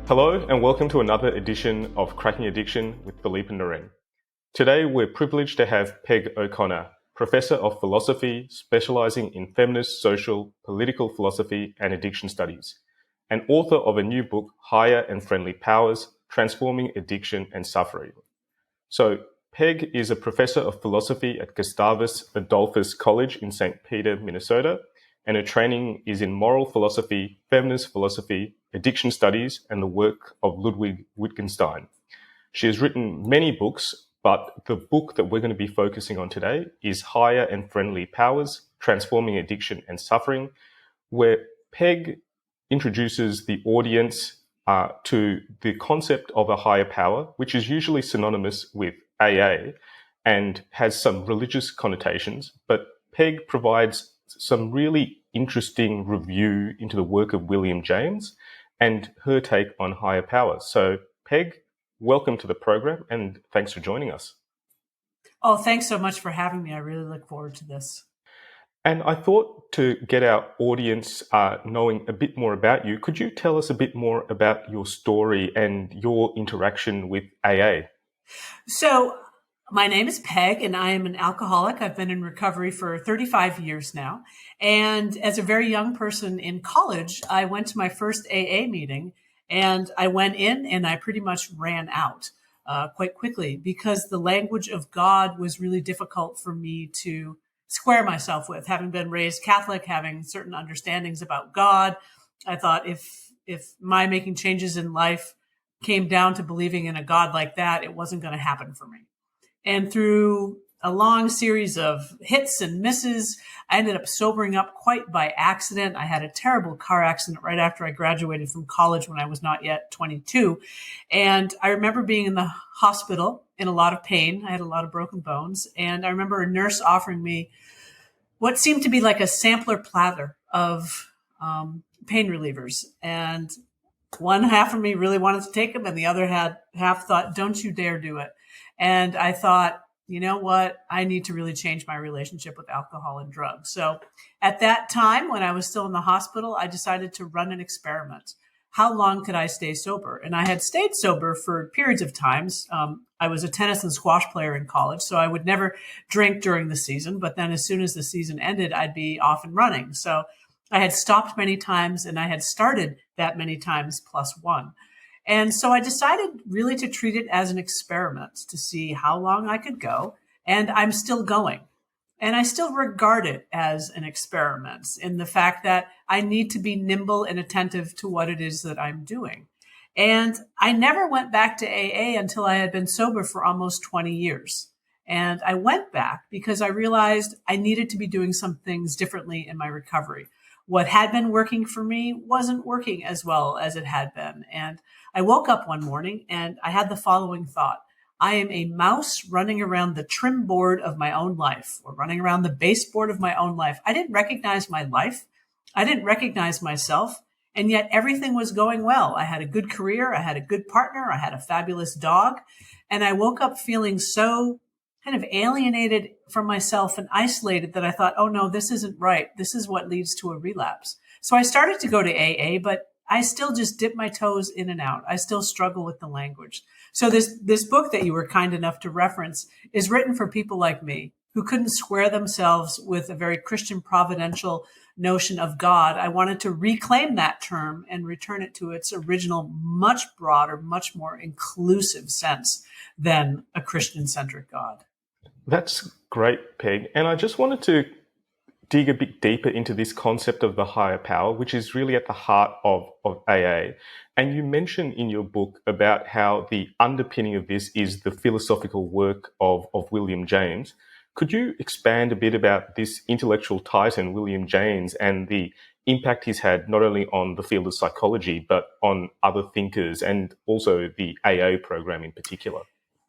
Hello and welcome to another edition of Cracking Addiction with Philippe and Noreen. Today we're privileged to have Peg O'Connor, Professor of Philosophy specialising in feminist, social, political philosophy and addiction studies, and author of a new book, Higher and Friendly Powers, Transforming Addiction and Suffering. So Peg is a Professor of Philosophy at Gustavus Adolphus College in St. Peter, Minnesota, and her training is in moral philosophy, feminist philosophy, addiction studies, and the work of Ludwig Wittgenstein. She has written many books, but the book that we're going to be focusing on today is Higher and Friendly Powers, Transforming Addiction and Suffering, where Peg introduces the audience to the concept of a higher power, which is usually synonymous with AA and has some religious connotations, but Peg provides some really interesting review into the work of William James and her take on higher power. So, Peg, welcome to the program and thanks for joining us. Oh, thanks so much for having me. I really look forward to this. And I thought to get our audience knowing a bit more about you, could you tell us a bit more about your story and your interaction with AA? So, my name is Peg, and I am an alcoholic. I've been in recovery for 35 years now. And as a very young person in college, I went to my first AA meeting, and I went in and I pretty much ran out quite quickly because the language of God was really difficult for me to square myself with. Having been raised Catholic, having certain understandings about God, I thought if my making changes in life came down to believing in a God like that, it wasn't going to happen for me. And through a long series of hits and misses, I ended up sobering up quite by accident. I had a terrible car accident right after I graduated from college when I was not yet 22. And I remember being in the hospital in a lot of pain. I had a lot of broken bones. And I remember a nurse offering me what seemed to be like a sampler platter of pain relievers. And one half of me really wanted to take them, and the other half thought, don't you dare do it. And I thought, you know what? I need to really change my relationship with alcohol and drugs. So at that time, when I was still in the hospital, I decided to run an experiment. How long could I stay sober? And I had stayed sober for periods of times. I was a tennis and squash player in college, so I would never drink during the season. But then as soon as the season ended, I'd be off and running. So I had stopped many times and I had started that many times plus one. And so I decided really to treat it as an experiment to see how long I could go. And I'm still going. And I still regard it as an experiment in the fact that I need to be nimble and attentive to what it is that I'm doing. And I never went back to AA until I had been sober for almost 20 years. And I went back because I realized I needed to be doing some things differently in my recovery. What had been working for me wasn't working as well as it had been. And I woke up one morning and I had the following thought. I am a mouse running around the trim board of my own life, or running around the baseboard of my own life. I didn't recognize my life. I didn't recognize myself. And yet everything was going well. I had a good career. I had a good partner. I had a fabulous dog. And I woke up feeling so kind of alienated from myself and isolated that I thought, oh no, this isn't right. This is what leads to a relapse. So I started to go to AA, but I still just dip my toes in and out. I still struggle with the language. So this book that you were kind enough to reference is written for people like me who couldn't square themselves with a very Christian providential notion of God. I wanted to reclaim that term and return it to its original, much broader, much more inclusive sense than a Christian-centric God. That's great, Peg. And I just wanted to dig a bit deeper into this concept of the higher power, which is really at the heart of AA. And you mentioned in your book about how the underpinning of this is the philosophical work of William James. Could you expand a bit about this intellectual titan, William James, and the impact he's had not only on the field of psychology, but on other thinkers and also the AA program in particular?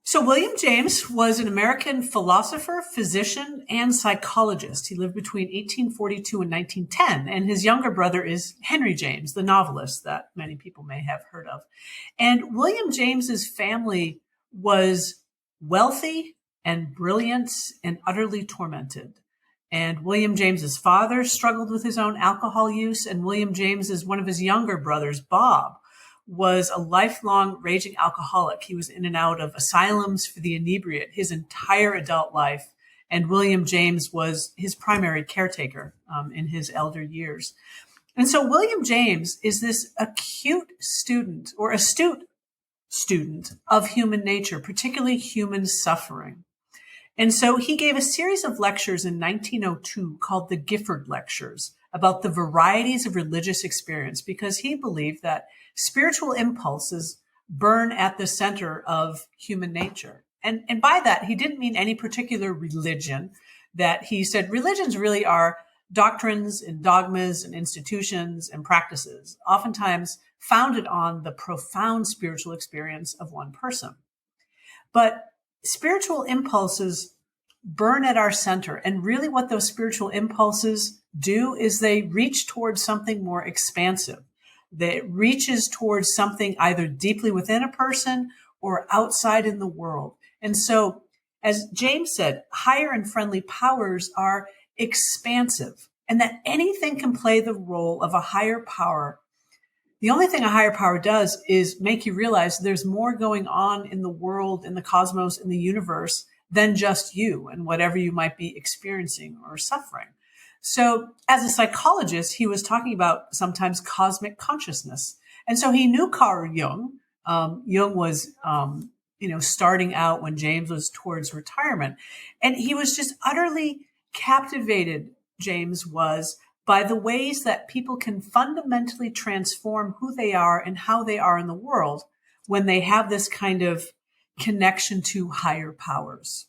So William James was an American philosopher, physician, and psychologist. He lived between 1842 and 1910, and his younger brother is Henry James, the novelist that many people may have heard of. And William James's family was wealthy and brilliant and utterly tormented. And William James's father struggled with his own alcohol use, and William James's one of his younger brothers, Bob, was a lifelong raging alcoholic. He was in and out of asylums for the inebriate his entire adult life. And William James was his primary caretaker in his elder years. And so William James is this acute student or astute student of human nature, particularly human suffering. And so he gave a series of lectures in 1902 called the Gifford Lectures about the varieties of religious experience, because he believed that spiritual impulses burn at the center of human nature. And by that, he didn't mean any particular religion. That he said religions really are doctrines and dogmas and institutions and practices, oftentimes founded on the profound spiritual experience of one person. But spiritual impulses burn at our center. And really what those spiritual impulses do is they reach towards something more expansive. That reaches towards something either deeply within a person or outside in the world. And so, as James said, higher and friendly powers are expansive, and that anything can play the role of a higher power. The only thing a higher power does is make you realize there's more going on in the world, in the cosmos, in the universe than just you and whatever you might be experiencing or suffering. So as a psychologist, he was talking about sometimes cosmic consciousness. And so he knew Carl Jung. Jung was, starting out when James was towards retirement. And he was just utterly captivated, James was, by the ways that people can fundamentally transform who they are and how they are in the world when they have this kind of connection to higher powers.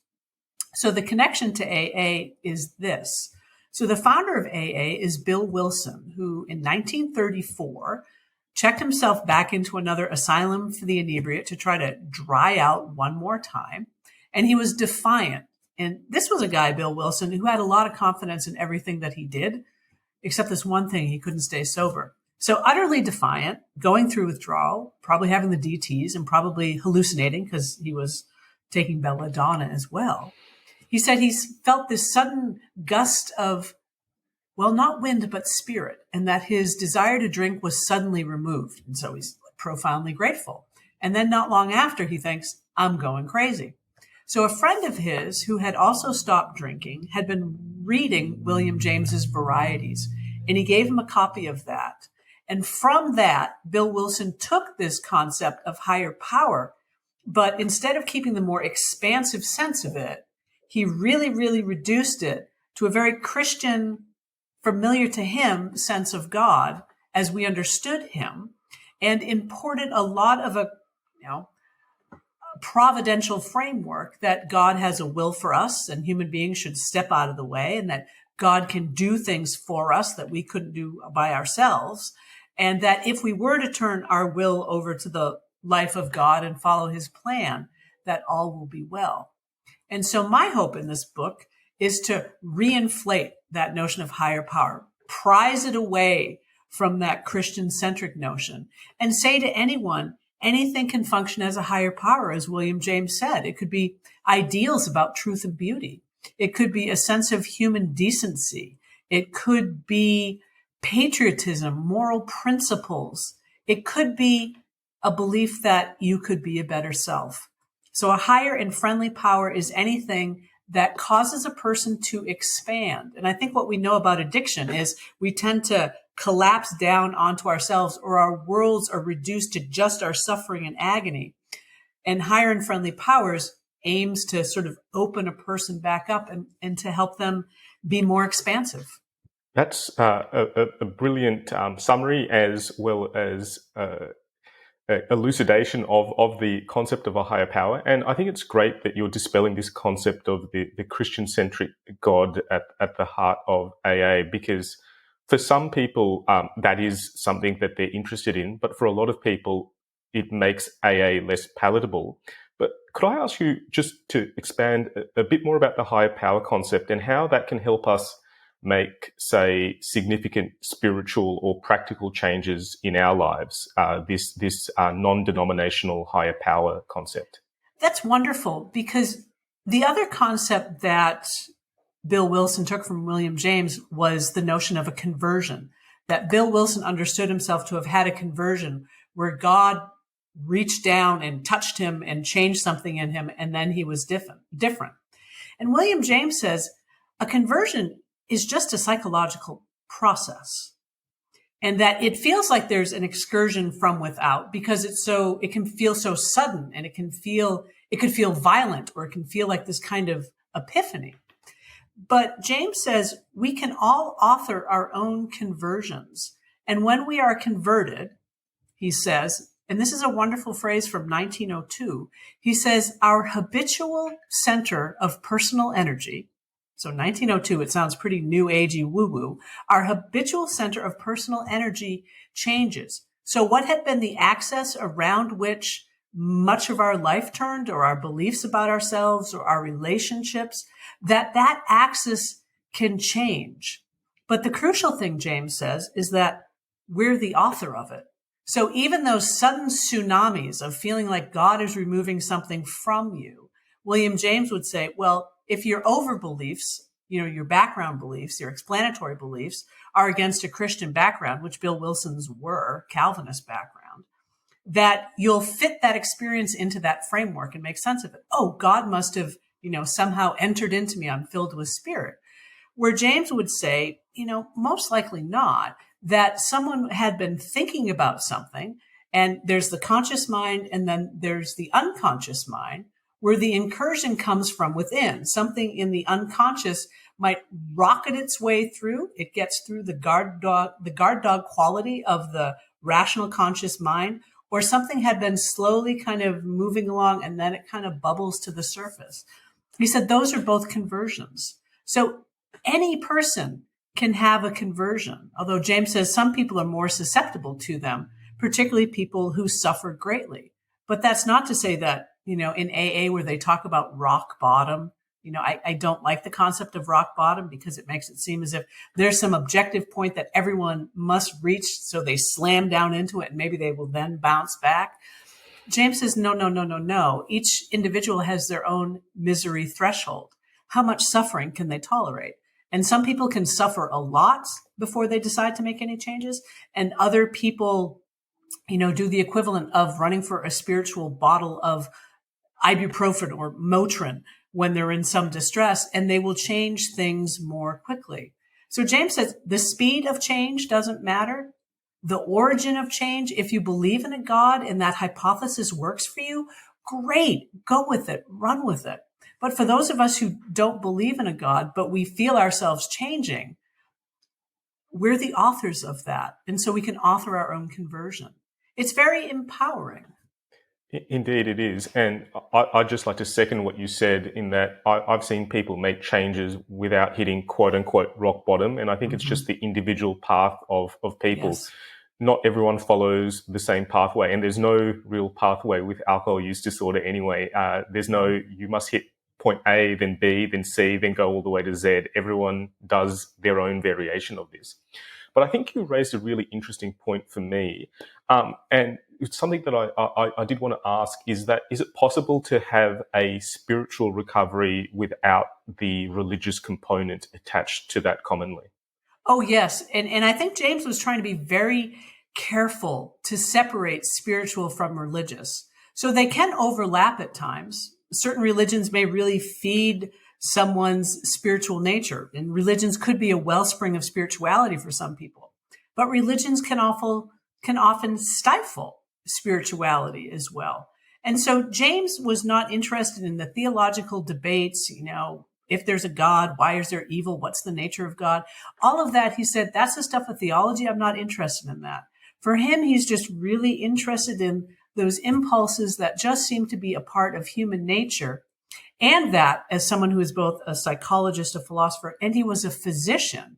So the connection to AA is this. So the founder of AA is Bill Wilson, who in 1934 checked himself back into another asylum for the inebriate to try to dry out one more time. And he was defiant. And this was a guy, Bill Wilson, who had a lot of confidence in everything that he did, except this one thing: he couldn't stay sober. So utterly defiant, going through withdrawal, probably having the DTs and probably hallucinating because he was taking belladonna as well. He said he felt this sudden gust of, well, not wind, but spirit, and that his desire to drink was suddenly removed. And so he's profoundly grateful. And then not long after, he thinks, I'm going crazy. So a friend of his who had also stopped drinking had been reading William James's Varieties, and he gave him a copy of that. And from that, Bill Wilson took this concept of higher power, but instead of keeping the more expansive sense of it, he really, really reduced it to a very Christian, familiar to him sense of God as we understood him, and imported a lot of a providential framework that God has a will for us and human beings should step out of the way, and that God can do things for us that we couldn't do by ourselves. And that if we were to turn our will over to the life of God and follow his plan, that all will be well. And so my hope in this book is to reinflate that notion of higher power, prize it away from that Christian-centric notion, and say to anyone, anything can function as a higher power, as William James said. It could be ideals about truth and beauty. It could be a sense of human decency. It could be patriotism, moral principles. It could be a belief that you could be a better self. So a higher and friendly power is anything that causes a person to expand. And I think what we know about addiction is we tend to collapse down onto ourselves, or our worlds are reduced to just our suffering and agony. And higher and friendly powers aims to sort of open a person back up and to help them be more expansive. That's a brilliant summary, as well as elucidation of the concept of a higher power. And I think it's great that you're dispelling this concept of the Christian-centric God at the heart of AA, because for some people, that is something that they're interested in, but for a lot of people, it makes AA less palatable. But could I ask you just to expand a bit more about the higher power concept and how that can help us make, say, significant spiritual or practical changes in our lives, this non-denominational higher power concept? That's wonderful, because the other concept that Bill Wilson took from William James was the notion of a conversion, that Bill Wilson understood himself to have had a conversion where God reached down and touched him and changed something in him, and then he was different. And William James says a conversion is just a psychological process, and that it feels like there's an excursion from without because it can feel so sudden, and it could feel violent, or it can feel like this kind of epiphany. But James says we can all author our own conversions. And when we are converted, he says, and this is a wonderful phrase from 1902, he says, our habitual center of personal energy, so 1902, it sounds pretty new agey woo-woo, our habitual center of personal energy changes. So what had been the axis around which much of our life turned, or our beliefs about ourselves or our relationships, that axis can change. But the crucial thing, James says, is that we're the author of it. So even those sudden tsunamis of feeling like God is removing something from you, William James would say, well, if your over beliefs, your background beliefs, your explanatory beliefs are against a Christian background, which Bill Wilson's were, Calvinist background, that you'll fit that experience into that framework and make sense of it. Oh, God must have, somehow entered into me. I'm filled with spirit. Where James would say, most likely not, that someone had been thinking about something, and there's the conscious mind, and then there's the unconscious mind, where the incursion comes from within. Something in the unconscious might rocket its way through. It gets through the guard dog quality of the rational conscious mind, or something had been slowly kind of moving along, and then it kind of bubbles to the surface. He said those are both conversions. So any person can have a conversion, although James says some people are more susceptible to them, particularly people who suffer greatly. But that's not to say that, in AA where they talk about rock bottom, I don't like the concept of rock bottom because it makes it seem as if there's some objective point that everyone must reach, so they slam down into it and maybe they will then bounce back. James says, no. Each individual has their own misery threshold. How much suffering can they tolerate? And some people can suffer a lot before they decide to make any changes. And other people, do the equivalent of running for a spiritual bottle of ibuprofen or Motrin when they're in some distress, and they will change things more quickly. So James says the speed of change doesn't matter. The origin of change, if you believe in a God and that hypothesis works for you, great, go with it, run with it. But for those of us who don't believe in a God, but we feel ourselves changing, we're the authors of that. And so we can author our own conversion. It's very empowering. Indeed, it is. And I'd just like to second what you said in that I've seen people make changes without hitting quote unquote rock bottom. And I think it's just the individual path of people. Yes. Not everyone follows the same pathway, and there's no real pathway with alcohol use disorder anyway. There's no, you must hit point A, then B, then C, then go all the way to Z. Everyone does their own variation of this. But I think you raised a really interesting point for me. And it's something that I did want to ask is it possible to have a spiritual recovery without the religious component attached to that commonly? Oh, yes. And I think James was trying to be very careful to separate spiritual from religious. So they can overlap at times. Certain religions may really feed someone's spiritual nature, and religions could be a wellspring of spirituality for some people. But religions can often stifle spirituality as well. And so James was not interested in the theological debates, if there's a God, why is there evil? What's the nature of God? All of that, he said, that's the stuff of theology. I'm not interested in that. For him, he's just really interested in those impulses that just seem to be a part of human nature. And that, as someone who is both a psychologist, a philosopher, and he was a physician,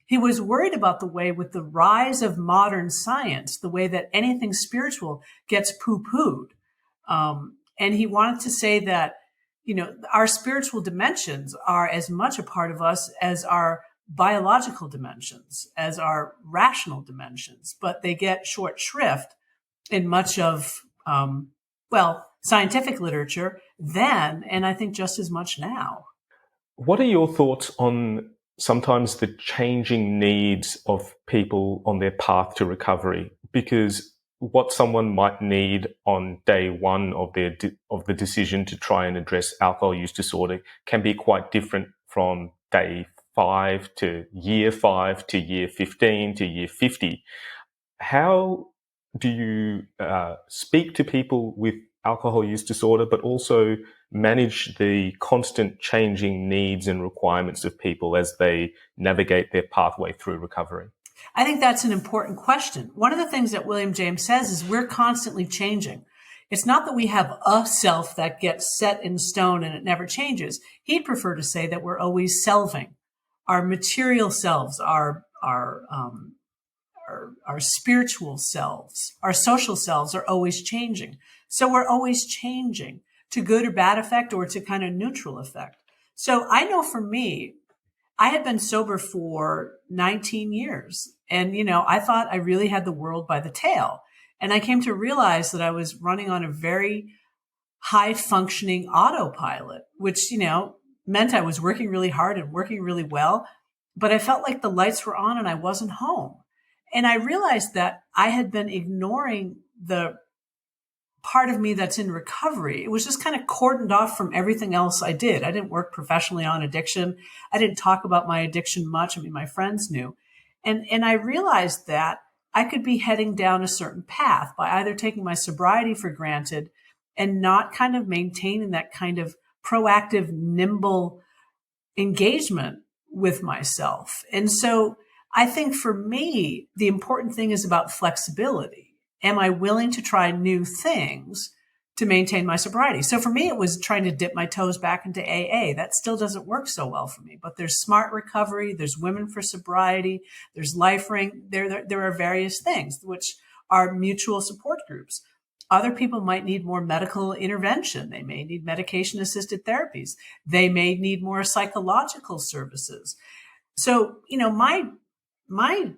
he was worried about the way with the rise of modern science, the way that anything spiritual gets poo-pooed. And he wanted to say that, our spiritual dimensions are as much a part of us as our biological dimensions, as our rational dimensions, but they get short shrift in much of, scientific literature then, and I think just as much now. What are your thoughts on sometimes the changing needs of people on their path to recovery? Because what someone might need on day one of of the decision to try and address alcohol use disorder can be quite different from day 5 to year 15 to year 50. How do you speak to people with alcohol use disorder, but also manage the constant changing needs and requirements of people as they navigate their pathway through recovery? I think that's an important question. One of the things that William James says is we're constantly changing. It's not that we have a self that gets set in stone and it never changes. He'd prefer to say that we're always selving. Our material selves, our spiritual selves, our social selves are always changing. So we're always changing to good or bad effect or to kind of neutral effect. So I know for me, I had been sober for 19 years. And, I thought I really had the world by the tail. And I came to realize that I was running on a very high functioning autopilot, which, meant I was working really hard and working really well. But I felt like the lights were on and I wasn't home. And I realized that I had been ignoring the part of me that's in recovery. It was just kind of cordoned off from everything else I did. I didn't work professionally on addiction. I didn't talk about my addiction much. I mean, my friends knew. And I realized that I could be heading down a certain path by either taking my sobriety for granted and not kind of maintaining that kind of proactive, nimble engagement with myself. And so I think for me, the important thing is about flexibility. Am I willing to try new things to maintain my sobriety? So for me, it was trying to dip my toes back into AA. That still doesn't work so well for me, but there's Smart Recovery, there's Women for Sobriety, there's LifeRing. There are various things which are mutual support groups. Other people might need more medical intervention. They may need medication assisted therapies. They may need more psychological services. So, my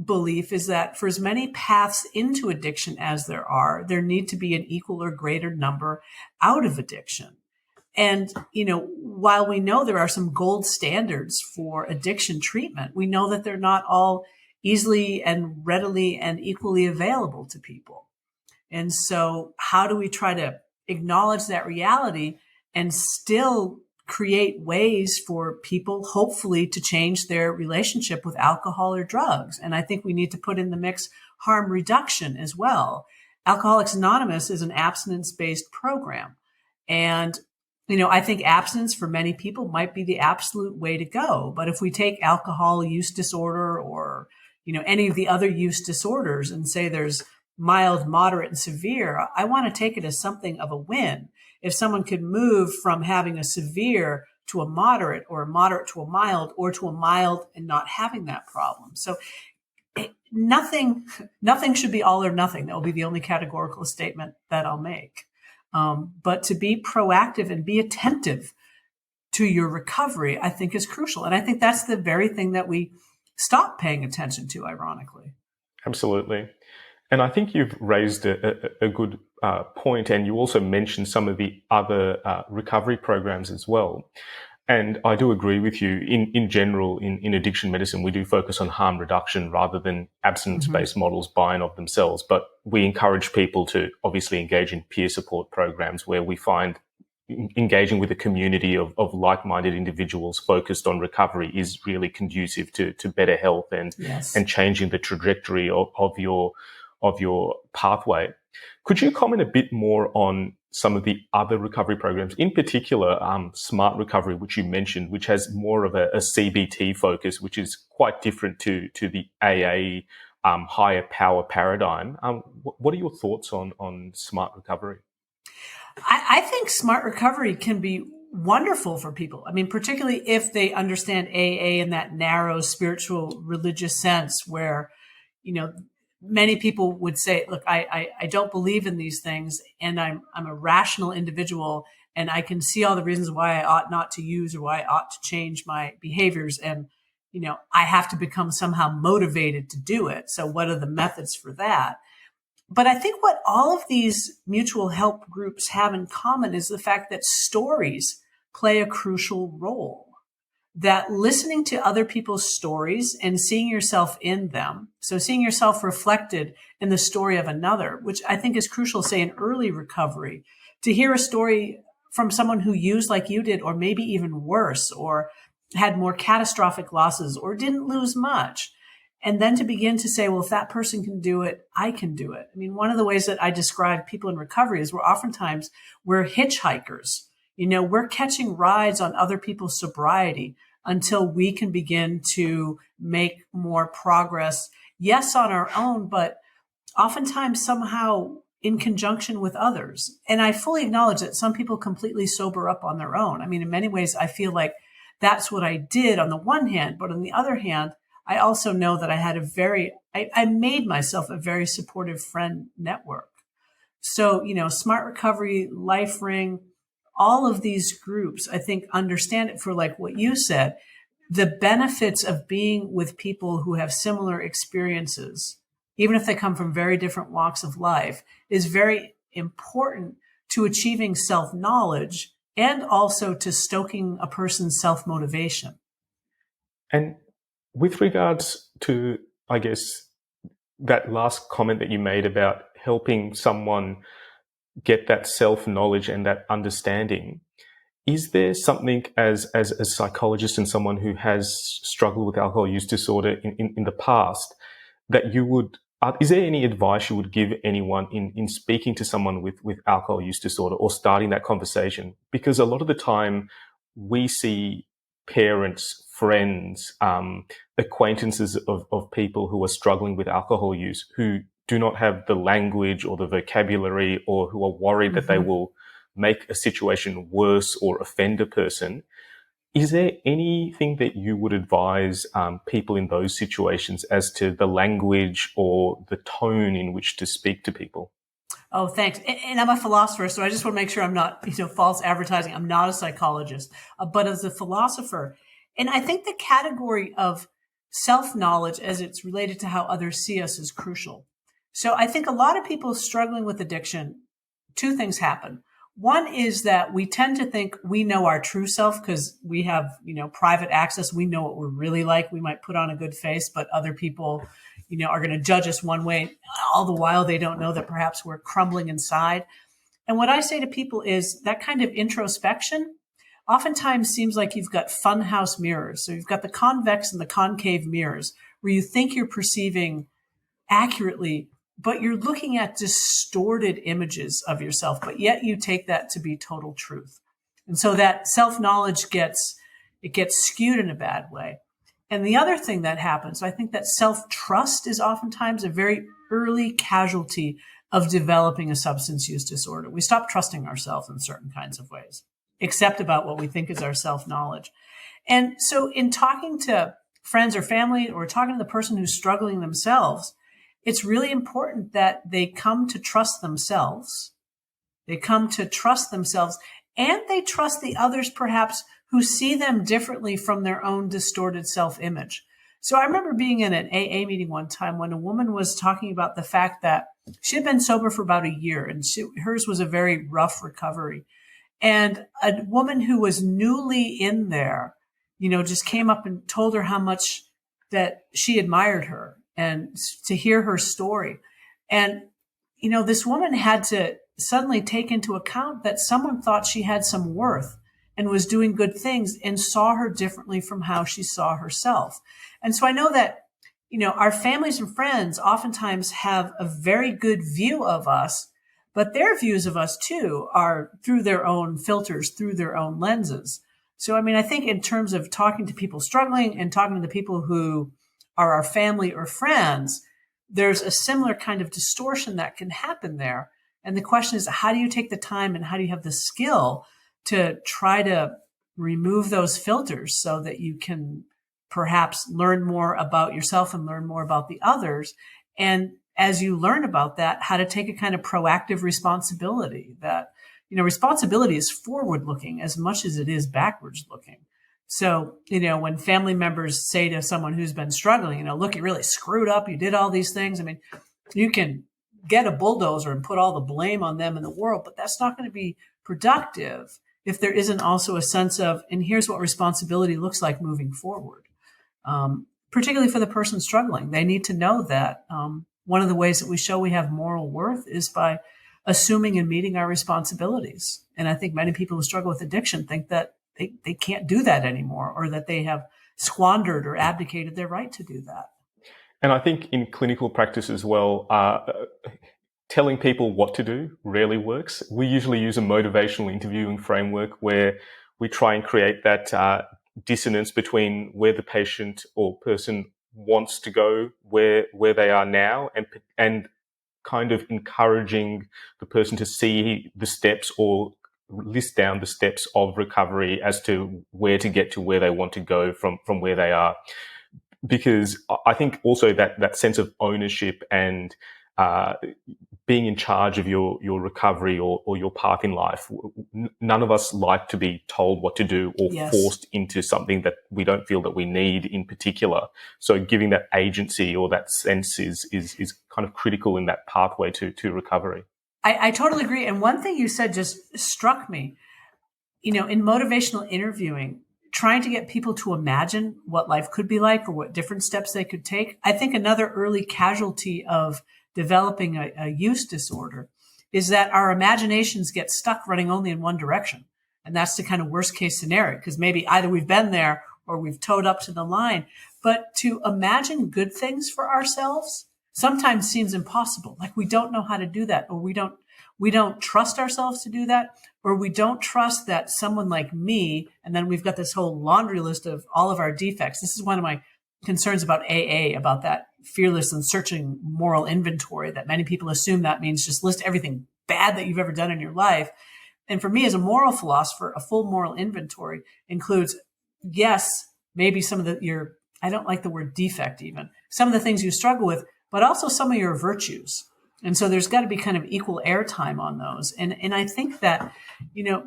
belief is that for as many paths into addiction as there need to be an equal or greater number out of addiction. And, while we know there are some gold standards for addiction treatment, we know that they're not all easily and readily and equally available to people. And so how do we try to acknowledge that reality and still create ways for people, hopefully, to change their relationship with alcohol or drugs? And I think we need to put in the mix harm reduction as well. Alcoholics Anonymous is an abstinence-based program. And, I think abstinence for many people might be the absolute way to go. But if we take alcohol use disorder or, any of the other use disorders and say there's mild, moderate, and severe, I want to take it as something of a win. If someone could move from having a severe to a moderate or a moderate to a mild or to a mild and not having that problem. So nothing should be all or nothing. That will be the only categorical statement that I'll make. But to be proactive and be attentive to your recovery, I think is crucial. And I think that's the very thing that we stop paying attention to, ironically. Absolutely. And I think you've raised a good point, and you also mentioned some of the other recovery programs as well. And I do agree with you. In general, in addiction medicine, we do focus on harm reduction rather than abstinence-based models by and of themselves. But we encourage people to obviously engage in peer support programs where we find engaging with a community of like-minded individuals focused on recovery is really conducive to better health and changing the trajectory of your pathway. Could you comment a bit more on some of the other recovery programs, in particular, Smart Recovery, which you mentioned, which has more of a CBT focus, which is quite different to the AA higher power paradigm. What are your thoughts on Smart Recovery? I think Smart Recovery can be wonderful for people. I mean, particularly if they understand AA in that narrow spiritual religious sense where, many people would say, look, I don't believe in these things and I'm a rational individual and I can see all the reasons why I ought not to use or why I ought to change my behaviors. And, I have to become somehow motivated to do it. So what are the methods for that? But I think what all of these mutual help groups have in common is the fact that stories play a crucial role. that listening to other people's stories and seeing yourself in them, so seeing yourself reflected in the story of another, which I think is crucial, say, in early recovery, to hear a story from someone who used like you did, or maybe even worse, or had more catastrophic losses, or didn't lose much. And then to begin to say, well, if that person can do it, I can do it. I mean, one of the ways that I describe people in recovery is we're hitchhikers. We're catching rides on other people's sobriety until we can begin to make more progress. Yes, on our own, but oftentimes somehow in conjunction with others. And I fully acknowledge that some people completely sober up on their own. I mean, in many ways, I feel like that's what I did on the one hand, but on the other hand, I also know that I made myself a very supportive friend network. So, Smart Recovery, Life Ring, all of these groups, I think, understand it for like what you said, the benefits of being with people who have similar experiences, even if they come from very different walks of life, is very important to achieving self-knowledge and also to stoking a person's self-motivation. And with regards to, I guess, that last comment that you made about helping someone get that self-knowledge and that understanding, is there something as a psychologist and someone who has struggled with alcohol use disorder in the past that you would, is there any advice you would give anyone in speaking to someone with alcohol use disorder or starting that conversation? Because a lot of the time we see parents, friends, acquaintances of people who are struggling with alcohol use who do not have the language or the vocabulary, or who are worried that they will make a situation worse or offend a person. Is there anything that you would advise people in those situations as to the language or the tone in which to speak to people? Oh, thanks. And I'm a philosopher, so I just want to make sure I'm not, false advertising. I'm not a psychologist, but as a philosopher. And I think the category of self-knowledge as it's related to how others see us is crucial. So I think a lot of people struggling with addiction, two things happen. One is that we tend to think we know our true self because we have, private access. We know what we're really like. We might put on a good face, but other people, are going to judge us one way. All the while they don't know that perhaps we're crumbling inside. And what I say to people is that kind of introspection oftentimes seems like you've got funhouse mirrors. So you've got the convex and the concave mirrors where you think you're perceiving accurately, but you're looking at distorted images of yourself, but yet you take that to be total truth. And so that self-knowledge gets skewed in a bad way. And the other thing that happens, I think that self-trust is oftentimes a very early casualty of developing a substance use disorder. We stop trusting ourselves in certain kinds of ways, except about what we think is our self-knowledge. And so in talking to friends or family, or talking to the person who's struggling themselves, it's really important that they come to trust themselves. They come to trust themselves, and they trust the others perhaps who see them differently from their own distorted self-image. So I remember being in an AA meeting one time when a woman was talking about the fact that she had been sober for about a year, and hers was a very rough recovery. And a woman who was newly in there, just came up and told her how much that she admired her and to hear her story. And, this woman had to suddenly take into account that someone thought she had some worth and was doing good things and saw her differently from how she saw herself. And so I know that, our families and friends oftentimes have a very good view of us, but their views of us too are through their own filters, through their own lenses. So, I think in terms of talking to people struggling and talking to the people who are our family or friends, there's a similar kind of distortion that can happen there. And the question is, how do you take the time and how do you have the skill to try to remove those filters so that you can perhaps learn more about yourself and learn more about the others? And as you learn about that, how to take a kind of proactive responsibility that, responsibility is forward looking as much as it is backwards looking. So, when family members say to someone who's been struggling, look, you really screwed up. You did all these things. You can get a bulldozer and put all the blame on them in the world, but that's not going to be productive if there isn't also a sense of, and here's what responsibility looks like moving forward. Particularly for the person struggling, they need to know that one of the ways that we show we have moral worth is by assuming and meeting our responsibilities. And I think many people who struggle with addiction think that they can't do that anymore, or that they have squandered or abdicated their right to do that. And I think in clinical practice as well, telling people what to do rarely works. We usually use a motivational interviewing framework where we try and create that dissonance between where the patient or person wants to go, where they are now, and kind of encouraging the person to see the steps or list down the steps of recovery as to where to get to where they want to go from where they are. Because I think also that sense of ownership and being in charge of your recovery or your path in life. None of us like to be told what to do or forced into something that we don't feel that we need in particular. So giving that agency or that sense is kind of critical in that pathway to recovery. I totally agree. And one thing you said just struck me. In motivational interviewing, trying to get people to imagine what life could be like or what different steps they could take. I think another early casualty of developing a use disorder is that our imaginations get stuck running only in one direction. And that's the kind of worst case scenario, because maybe either we've been there or we've towed up to the line. But to imagine good things for ourselves sometimes seems impossible. Like we don't know how to do that, or we don't trust ourselves to do that, or we don't trust that someone like me, and then we've got this whole laundry list of all of our defects. This is one of my concerns about AA, about that fearless and searching moral inventory, that many people assume that means just list everything bad that you've ever done in your life. And for me as a moral philosopher, a full moral inventory includes, yes, maybe some of I don't like the word defect even, some of the things you struggle with, but also some of your virtues. And so there's got to be kind of equal airtime on those. And I think that,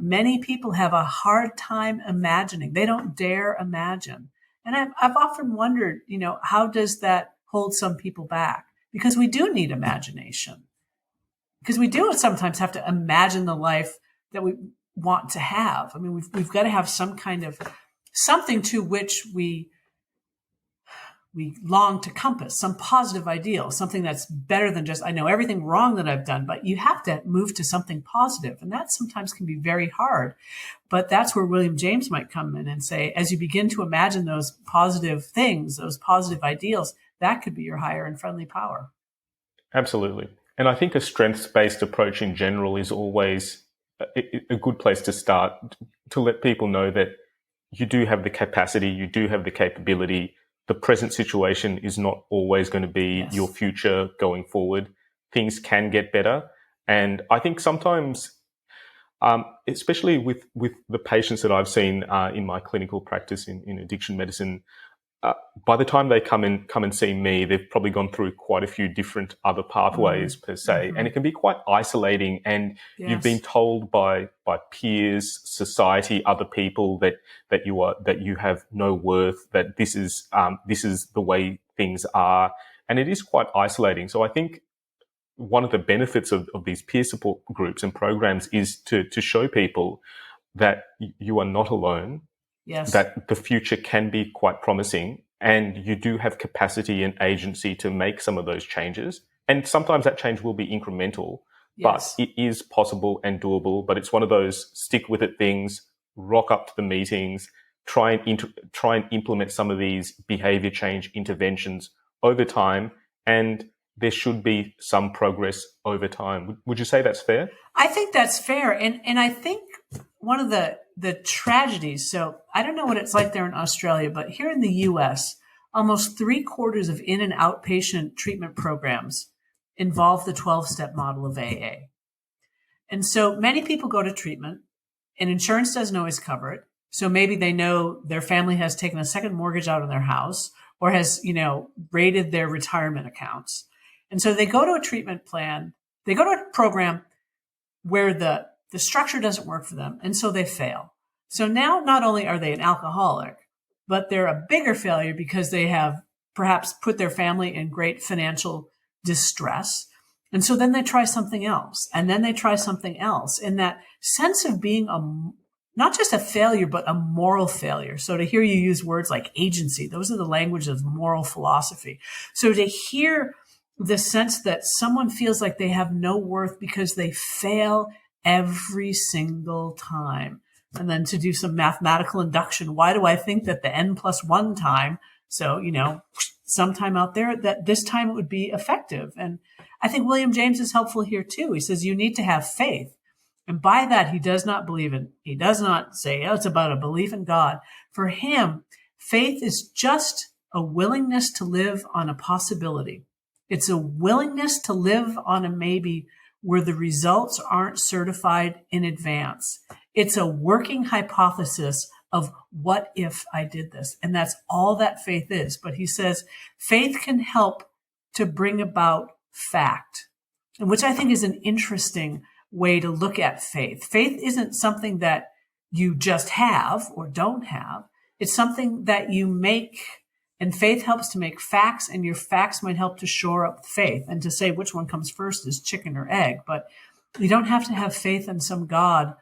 many people have a hard time imagining. They don't dare imagine. And I've often wondered, how does that hold some people back? Because we do need imagination. Because we do sometimes have to imagine the life that we want to have. I mean, we've got to have some kind of something to which we long to compass, some positive ideal, something that's better than just, I know everything wrong that I've done, but you have to move to something positive. And that sometimes can be very hard. But that's where William James might come in and say, as you begin to imagine those positive things, those positive ideals, that could be your higher and friendly power. Absolutely. And I think a strengths-based approach in general is always a good place to start, to let people know that you do have the capacity, you do have the capability. The present situation is not always going to be your future going forward. Things can get better. And I think sometimes, especially with the patients that I've seen in my clinical practice in addiction medicine, by the time they come and see me, they've probably gone through quite a few different other pathways per se. Mm-hmm. And it can be quite isolating. And you've been told by peers, society, other people that you have no worth, that this is the way things are. And it is quite isolating. So I think one of the benefits of these peer support groups and programs is to show people that you are not alone. Yes. That the future can be quite promising, and you do have capacity and agency to make some of those changes. And sometimes that change will be incremental, but it is possible and doable. But it's one of those stick with it things, rock up to the meetings, try and implement some of these behavior change interventions over time, and there should be some progress over time. Would you say that's fair? I think that's fair. And I think one of the tragedies, so I don't know what it's like there in Australia, but here in the US, almost 3/4 of in and outpatient treatment programs involve the 12-step model of AA. And so many people go to treatment and insurance doesn't always cover it. So maybe they know their family has taken a second mortgage out on their house or has, raided their retirement accounts. And so they go to a treatment plan, they go to a program where the structure doesn't work for them, and so they fail. So now not only are they an alcoholic, but they're a bigger failure because they have perhaps put their family in great financial distress. And so then they try something else, and then they try something else. And that sense of being not just a failure, but a moral failure. So to hear you use words like agency, those are the language of moral philosophy. So to hear the sense that someone feels like they have no worth because they fail every single time. And then to do some mathematical induction. Why do I think that the n+1 time, so, sometime out there, that this time it would be effective? And I think William James is helpful here too. He says you need to have faith. And by that, he does not believe in, he does not say, it's about a belief in God. For him, faith is just a willingness to live on a possibility. It's a willingness to live on a maybe where the results aren't certified in advance. It's a working hypothesis of what if I did this? And that's all that faith is. But he says faith can help to bring about fact, and which I think is an interesting way to look at faith. Faith isn't something that you just have or don't have. It's something that you make, and faith helps to make facts, and your facts might help to shore up faith. And to say which one comes first is chicken or egg, but you don't have to have faith in some God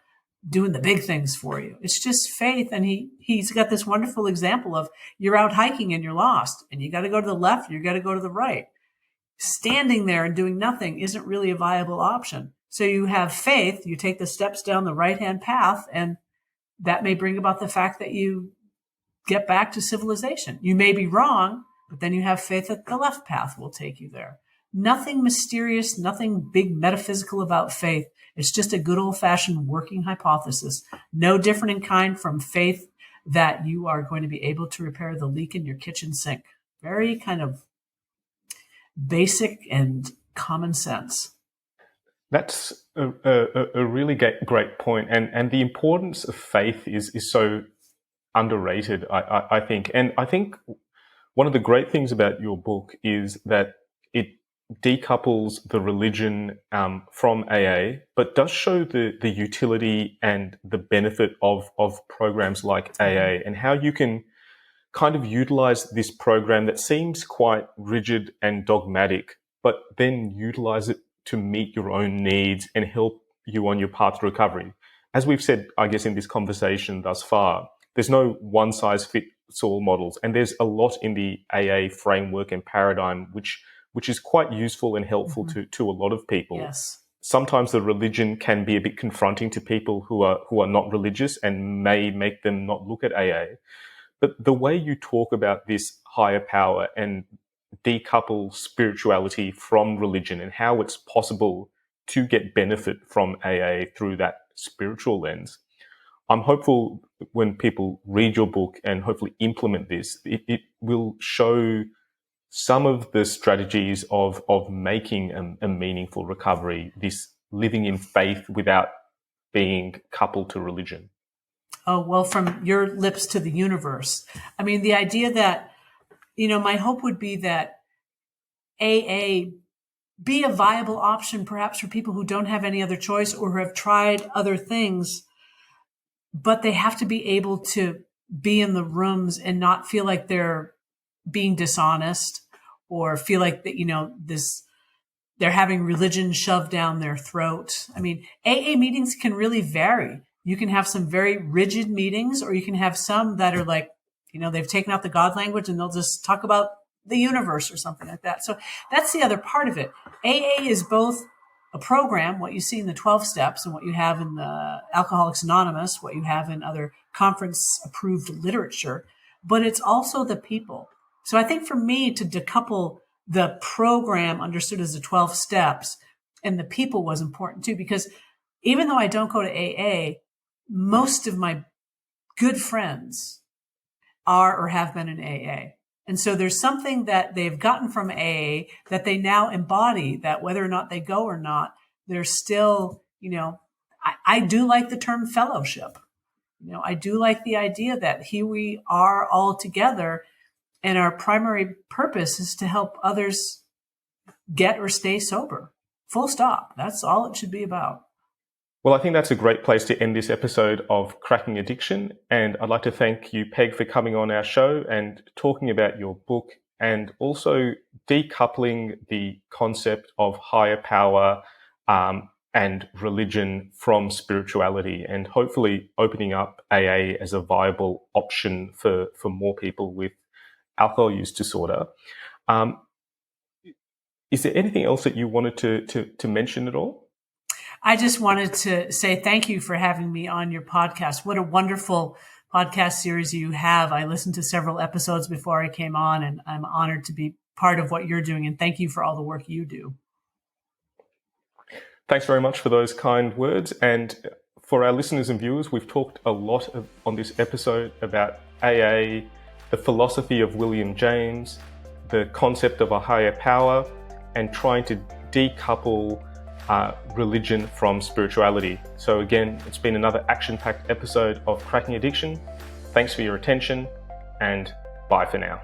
doing the big things for you. It's just faith. And he's got this wonderful example of you're out hiking and you're lost and you got to go to the left, you got to go to the right. Standing there and doing nothing isn't really a viable option. So you have faith, you take the steps down the right-hand path, and that may bring about the fact that you get back to civilization. You may be wrong, but then you have faith that the left path will take you there. Nothing mysterious, nothing big metaphysical about faith. It's just a good old-fashioned working hypothesis, no different in kind from faith that you are going to be able to repair the leak in your kitchen sink. Very kind of basic and common sense. That's a really great point. And the importance of faith is so underrated, I think. And I think one of the great things about your book is that it decouples the religion from AA, but does show the utility and the benefit of programs like AA and how you can kind of utilize this program that seems quite rigid and dogmatic, but then utilize it to meet your own needs and help you on your path to recovery. As we've said, I guess, in this conversation thus far, there's no one-size-fits-all models, and there's a lot in the AA framework and paradigm which is quite useful and helpful to a lot of people. Yes. Sometimes the religion can be a bit confronting to people who are not religious and may make them not look at AA. But the way you talk about this higher power and decouple spirituality from religion and how it's possible to get benefit from AA through that spiritual lens, I'm hopeful when people read your book and hopefully implement this, it will show some of the strategies of making a meaningful recovery, this living in faith without being coupled to religion. Oh, well, from your lips to the universe. I mean, the idea that, my hope would be that AA be a viable option perhaps for people who don't have any other choice or who have tried other things, but they have to be able to be in the rooms and not feel like they're being dishonest or feel like that, they're having religion shoved down their throat. I mean, AA meetings can really vary. You can have some very rigid meetings, or you can have some that are like, they've taken out the God language and they'll just talk about the universe or something like that. So that's the other part of it. AA is both a program, what you see in the 12 steps and what you have in the Alcoholics Anonymous, what you have in other conference approved literature, but it's also the people. So I think for me to decouple the program understood as the 12 steps and the people was important too, because even though I don't go to AA, most of my good friends are or have been in AA. And so there's something that they've gotten from AA that they now embody, that whether or not they go or not, they're still, I do like the term fellowship. I do like the idea that here we are all together and our primary purpose is to help others get or stay sober. Full stop. That's all it should be about. Well, I think that's a great place to end this episode of Cracking Addiction. And I'd like to thank you, Peg, for coming on our show and talking about your book and also decoupling the concept of higher power and religion from spirituality, and hopefully opening up AA as a viable option for more people with alcohol use disorder. Is there anything else that you wanted to mention at all? I just wanted to say thank you for having me on your podcast. What a wonderful podcast series you have. I listened to several episodes before I came on, and I'm honored to be part of what you're doing. And thank you for all the work you do. Thanks very much for those kind words. And for our listeners and viewers, we've talked a lot on this episode about AA, the philosophy of William James, the concept of a higher power, and trying to decouple religion from spirituality. So again, it's been another action-packed episode of Cracking Addiction. Thanks for your attention, and bye for now.